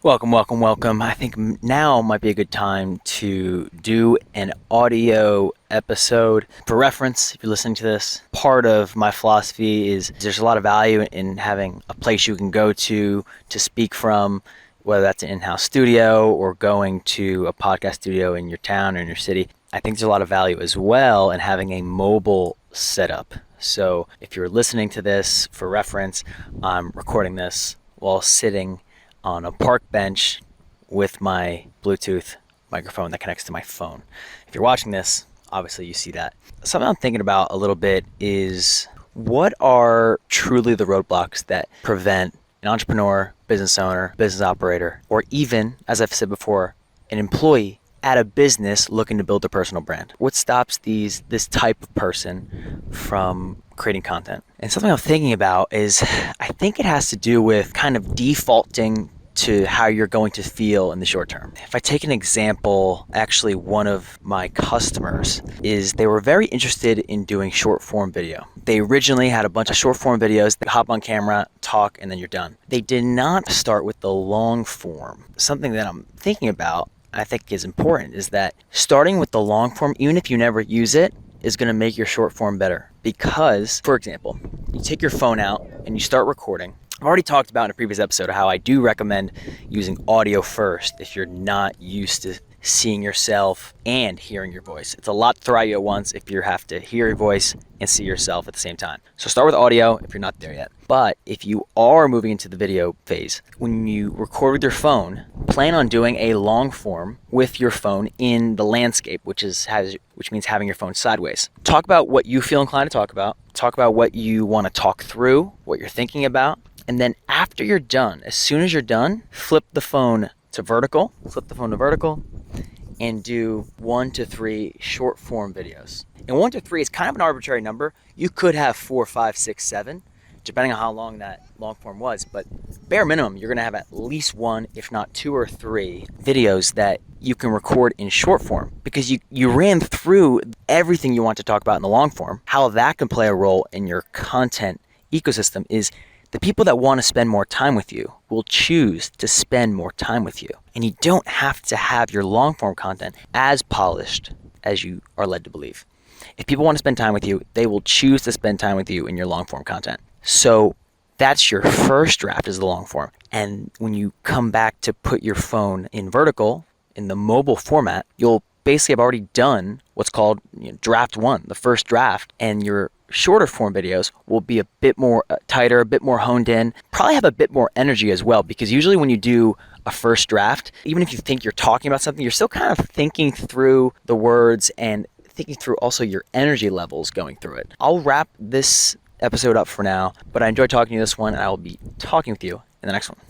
Welcome, welcome, welcome. I think now might be a good time to do an audio episode. For reference, if you're listening to this, part of my philosophy is there's a lot of value in having a place you can go to speak from, whether that's an in-house studio or going to a podcast studio in your town or in your city. I think there's a lot of value as well in having a mobile setup. So if you're listening to this for reference, I'm recording this while sitting on a park bench with my Bluetooth microphone that connects to my phone. If you're watching this, obviously you see that. Something I'm thinking about a little bit is what are truly the roadblocks that prevent an entrepreneur, business owner, business operator, or even, as I've said before, an employee at a business looking to build a personal brand? What stops this type of person from creating content? And something I'm thinking about is I think it has to do with kind of defaulting to how you're going to feel in the short term. If I take an example, actually one of my customers is they were very interested in doing short form video. They originally had a bunch of short form videos. They hop on camera, talk, and then you're done. They did not start with the long form. Something that I'm thinking about, I think is important, is that starting with the long form, even if you never use it, is going to make your short form better. Because, for example, you take your phone out and you start recording. I've already talked about in a previous episode how I do recommend using audio first if you're not used to seeing yourself and hearing your voice. It's a lot to throw at you at once if you have to hear your voice and see yourself at the same time. So start with audio if you're not there yet. But if you are moving into the video phase, when you record with your phone, plan on doing a long form with your phone in the landscape, which means having your phone sideways. Talk about what you feel inclined to talk about. Talk about what you want to talk through, what you're thinking about. And then after you're done, as soon as you're done, flip the phone to vertical, and do 1 to 3 short form videos. And 1 to 3 is kind of an arbitrary number. You could have 4, 5, 6, 7, depending on how long that long form was. But bare minimum, you're gonna have at least 1, if not 2 or 3 videos that you can record in short form, because you ran through everything you want to talk about in the long form. How that can play a role in your content ecosystem is the people that want to spend more time with you will choose to spend more time with you. And you don't have to have your long form content as polished as you are led to believe. If people want to spend time with you, they will choose to spend time with you in your long form content. So that's your first draft, is the long form. And when you come back to put your phone in vertical, in the mobile format, you'll basically have already done what's called draft 1, the first draft, and your shorter form videos will be a bit more tighter, a bit more honed in, probably have a bit more energy as well, because usually when you do a first draft, even if you think you're talking about something, you're still kind of thinking through the words and thinking through also your energy levels going through it. I'll wrap this episode up for now, but I enjoyed talking to you this one, and I will be talking with you in the next one.